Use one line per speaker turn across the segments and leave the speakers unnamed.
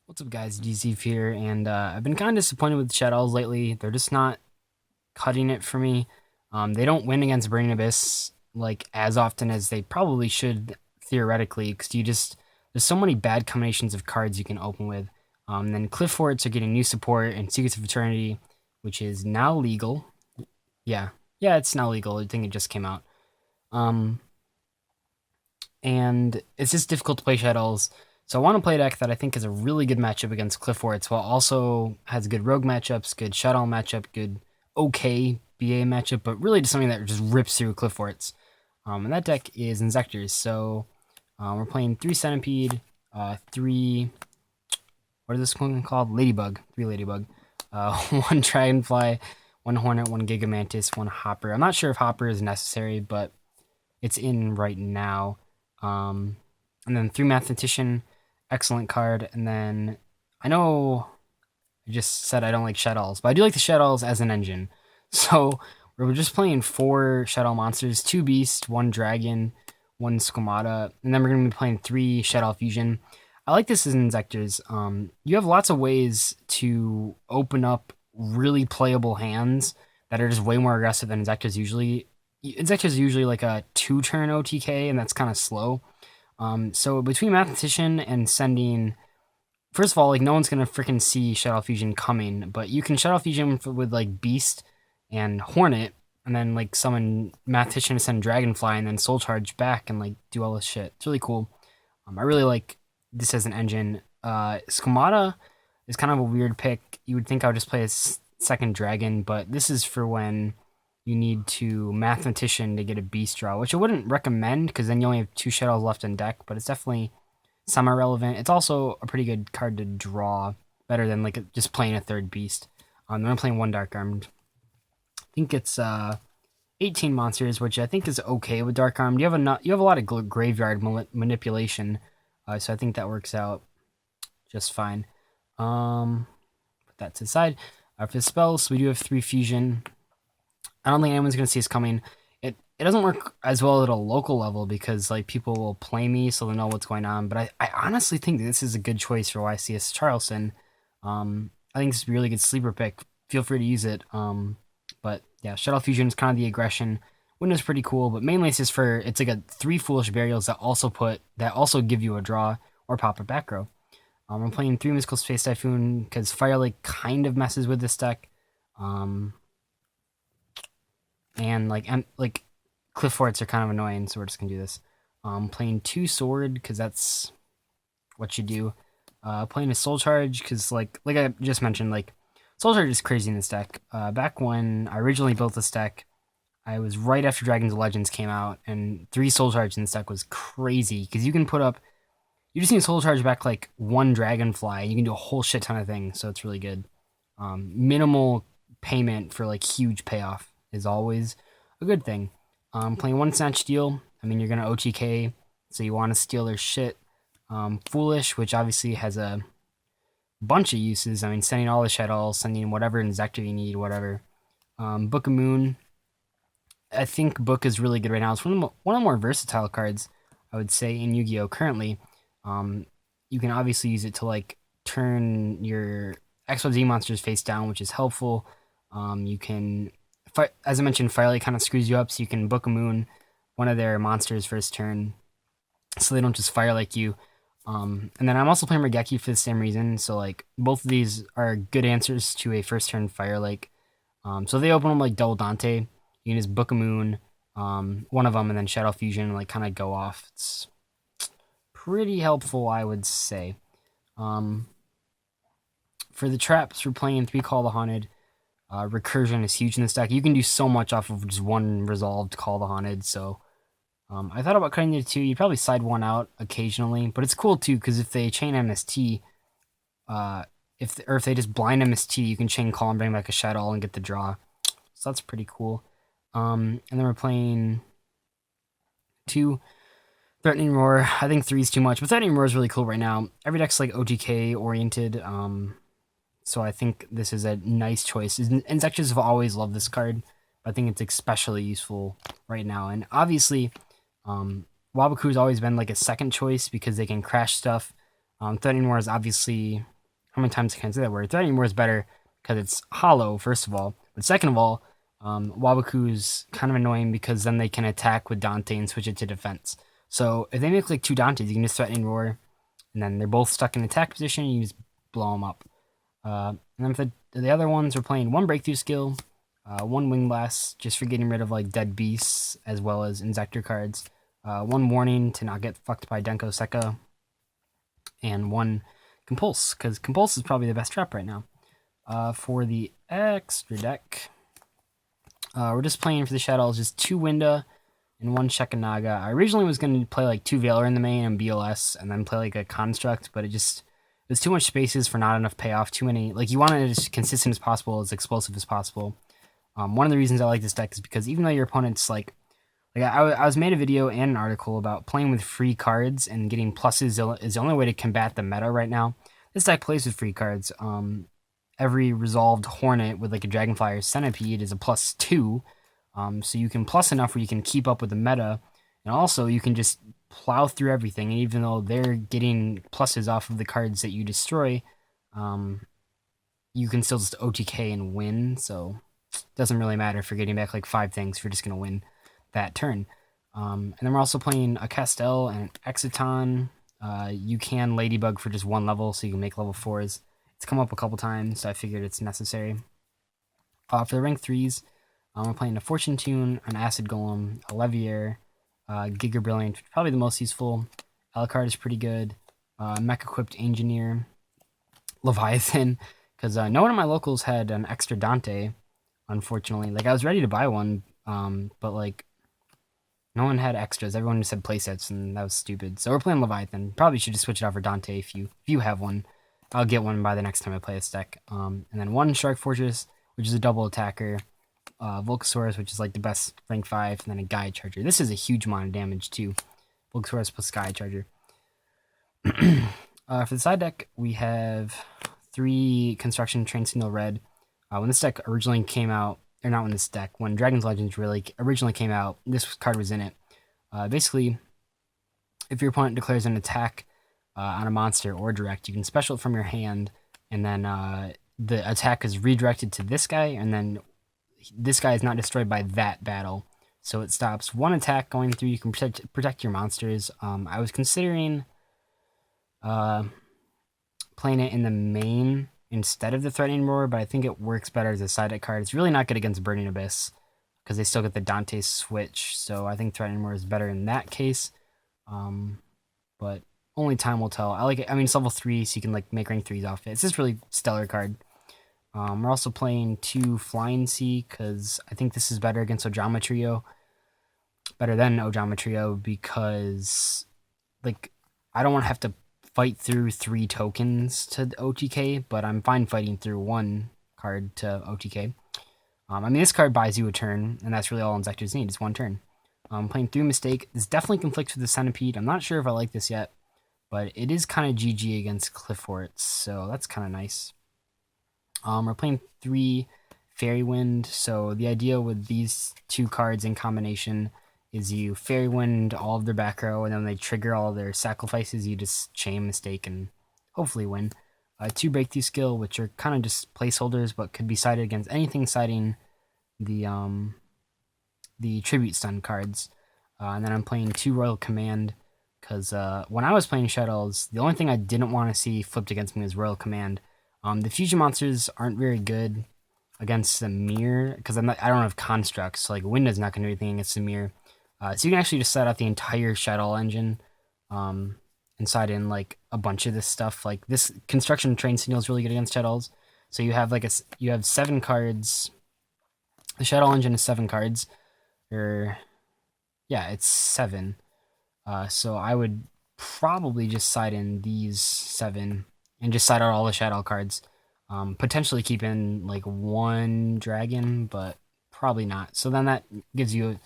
What's up, guys? DC here, and I've been kind of disappointed with Shadows lately. They're just not cutting it for me. They don't win against Burning Abyss like as often as they probably should theoretically, because there's so many bad combinations of cards you can open with. Then Qliphorts are getting new support, and Secrets of Eternity, which is now legal. Yeah, yeah, it's now legal. I think it just came out. Um, and it's just difficult to play Shadows. So I want to play a deck that I think is a really good matchup against Qliphorts, while also has good rogue matchups, good Shadow matchup, good okay BA matchup, but really just something that just rips through Qliphorts. And that deck is Inzektors. So we're playing 3 Centipede, 3... What is this one called? Ladybug. 3 Ladybug. 1 Dragonfly, 1 Hornet, 1 Gigamantis, 1 Hopper. I'm not sure if Hopper is necessary, but it's in right now. And then 3 Mathematician, excellent card. And then I know I just said I don't like Shadows, but I do like the Shadows as an engine. So we're just playing 4 Shadow monsters, 2 Beast, 1 Dragon, 1 Squamata, and then we're going to be playing 3 Shadow Fusion. I like this as Inzektors. You have lots of ways to open up really playable hands that are just way more aggressive than Inzektors usually. Inzektors are usually like a 2-turn OTK, and that's kind of slow. So between Mathematician and sending, first of all, like no one's gonna freaking see Shadow Fusion coming, but you can Shadow Fusion with like Beast and Hornet, and then like summon Mathematician to send Dragonfly, and then Soul Charge back and like do all this shit. It's really cool. I really like this as an engine. Squamata is kind of a weird pick. You would think I would just play a second Dragon, but this is for when you need to Mathematician to get a Beast draw, which I wouldn't recommend because then you only have 2 Shadows left in deck, but it's definitely semi-relevant. It's also a pretty good card to draw, better than like just playing a 3rd Beast. Then I'm playing 1 Dark Armed. I think it's 18 monsters, which I think is okay with Dark Armed. You have a lot of graveyard manipulation, so I think that works out just fine. Put that to the side. For the spells, we do have 3 Fusion. I don't think anyone's gonna see us coming. It doesn't work as well at a local level because like people will play me so they'll know what's going on. But I honestly think this is a good choice for YCS Charleston. I think it's a really good sleeper pick. Feel free to use it. But yeah, Shadow Fusion is kind of the aggression. Window's pretty cool, but mainly it's just for it's like a 3 Foolish Burials that also give you a draw or pop a back row. I'm playing 3 Mystical Space Typhoon because Firelink kind of messes with this deck. And like Qliphorts are kind of annoying, so we're just gonna do this. Playing 2 Sword because that's what you do. Playing a Soul Charge because like I just mentioned, like Soul Charge is crazy in this deck. Back when I originally built this deck, I was right after Dragons of Legends came out, and 3 Soul Charge in this deck was crazy because you can put up. You just need Soul Charge back like 1 Dragonfly. You can do a whole shit ton of things, so it's really good. Minimal payment for like huge payoff is always a good thing. Playing 1 Snatch Steal. I mean, you're gonna OTK, so you want to steal their shit. Foolish, which obviously has a bunch of uses. I mean, sending all the Shadows, sending whatever Inzektor you need, whatever. Book of Moon. I think Book is really good right now. It's one of the more versatile cards, I would say, in Yu-Gi-Oh! Currently. You can obviously use it to like turn your XYZ monsters face down, which is helpful. You can, as I mentioned, Firelight kind of screws you up, so you can Book a Moon, one of their monsters first turn, so they don't just fire like you. And then I'm also playing Regeki for the same reason, so like both of these are good answers to a first turn Firelink. So they open them like Double Dante. You can just Book a Moon, one of them, and then Shadow Fusion, and like kind of go off. It's pretty helpful, I would say. For the traps, we're playing 3 Call the Haunted. Recursion is huge in this deck. You can do so much off of just 1 resolved Call the Haunted, so I thought about cutting it to 2. You'd probably side 1 out occasionally, but it's cool too because if they chain MST, if they just blind MST, you can chain Call and bring back a Shadow and get the draw. So that's pretty cool. And then we're playing 2 Threatening Roar. I think 3 is too much, but Threatening Roar is really cool right now. Every deck's like OTK oriented, so I think this is a nice choice. Inzektors have always loved this card, but I think it's especially useful right now. And obviously, Wabaku's always been like a second choice because they can crash stuff. Threatening Roar is obviously how many times I can say that word. Threatening Roar is better because it's hollow, first of all. But second of all, Waboku's kind of annoying because then they can attack with Dante and switch it to defense. So if they make like 2 Dantes, you can just Threatening Roar, and then they're both stuck in attack position, and you just blow them up. And then for the other ones, we're playing 1 Breakthrough skill, 1 Wing Blast, just for getting rid of like dead beasts, as well as Inzektor cards. 1 Warning to not get fucked by Denko Sekka, and 1 Compulse, because Compulse is probably the best trap right now. For the extra deck, we're just playing for the Shadows, just 2 Winda and 1 Shekanaga. I originally was going to play like 2 Veiler in the main and BLS, and then play like a Construct, but there's too much spaces for not enough payoff, too many, like you want it as consistent as possible, as explosive as possible. One of the reasons I like this deck is because even though your opponent's like I was made a video and an article about playing with free cards and getting pluses is the only way to combat the meta right now. This deck plays with free cards. Every resolved Hornet with like a Dragonfly or Centipede is a +2. So you can plus enough where you can keep up with the meta. And also you can just plow through everything. And even though they're getting pluses off of the cards that you destroy, you can still just OTK and win. So it doesn't really matter if you're getting back like 5 things if you're just going to win that turn. And then we're also playing a Castel and an Exiton. You can Ladybug for just 1 level, so you can make level 4s. It's come up a couple times, so I figured it's necessary. For the rank 3s, we're playing a Fortune Tune, an Acid Golem, a Levier, Giga Brilliant, probably the most useful. Alucard is pretty good. Mech-equipped Engineer, Leviathan, because no one of my locals had an extra Dante, unfortunately. Like, I was ready to buy one, but like, no one had extras. Everyone just had playsets, and that was stupid. So we're playing Leviathan. Probably should just switch it out for Dante if you have one. I'll get one by the next time I play this deck. And then 1 Shark Fortress, which is a double attacker. Volcasaurus, which is like the best rank 5, and then a Gaia Charger. This is a huge amount of damage too. Volcasaurus plus Gaia Charger. For the side deck, we have 3 Construction Train Signal Red. When this deck originally came out, or not when this deck, when Dragon's Legends originally came out, this card was in it. Basically, if your opponent declares an attack on a monster or direct, you can special it from your hand, and then the attack is redirected to this guy, and then this guy is not destroyed by that battle. So it stops 1 attack going through. You can protect your monsters. I was considering playing it in the main instead of the Threatening Roar, but I think it works better as a side deck card. It's really not good against Burning Abyss because they still get the Dante switch, so I think Threatening Roar is better in that case. But only time will tell. I like it. I mean, it's level 3, so you can like make rank 3s off it. It's just really stellar card. We're also playing 2 Flying Sea because I think this is better against Ojama Trio. Better than Ojama Trio because like I don't want to have to fight through 3 tokens to OTK, but I'm fine fighting through 1 card to OTK. I mean, this card buys you a turn, and that's really all Inzektors need, is 1 turn. Playing through Mistake. This definitely conflicts with the Centipede. I'm not sure if I like this yet, but it is kind of GG against Qliphort, so that's kind of nice. We're playing 3 Fairy Wind, so the idea with these 2 cards in combination is you Fairy Wind all of their back row, and then when they trigger all their sacrifices, you just chain Mistake and hopefully win. 2 Breakthrough Skill, which are kind of just placeholders, but could be sided against anything siding the Tribute Stun cards. And then I'm playing 2 Royal Command, because when I was playing Shadows, the only thing I didn't want to see flipped against me was Royal Command. The fusion monsters aren't very good against the mirror, because I don't have constructs, so like Winda's not going to do anything against the mirror. So you can actually just set out the entire Shadow engine and side in like a bunch of this stuff. Like this Construction Train Signal is really good against Shadows. So you have you have 7 cards. The Shadow engine is 7 cards. Yeah, it's 7. So I would probably just side in these 7 and just side out all the Shadow cards. Potentially keep in like 1 dragon, but probably not. So then that gives you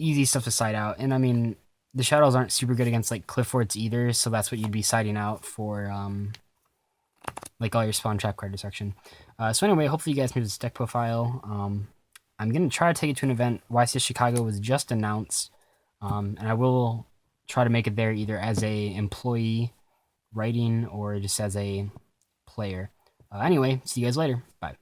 easy stuff to side out. And I mean, the Shadows aren't super good against like Qliphorts either, so that's what you'd be siding out for like all your spawn trap card destruction. So anyway, hopefully you guys made this deck profile. I'm going to try to take it to an event. YCS Chicago was just announced, and I will try to make it there either as a employee writing or just as a player. Anyway, see you guys later. Bye.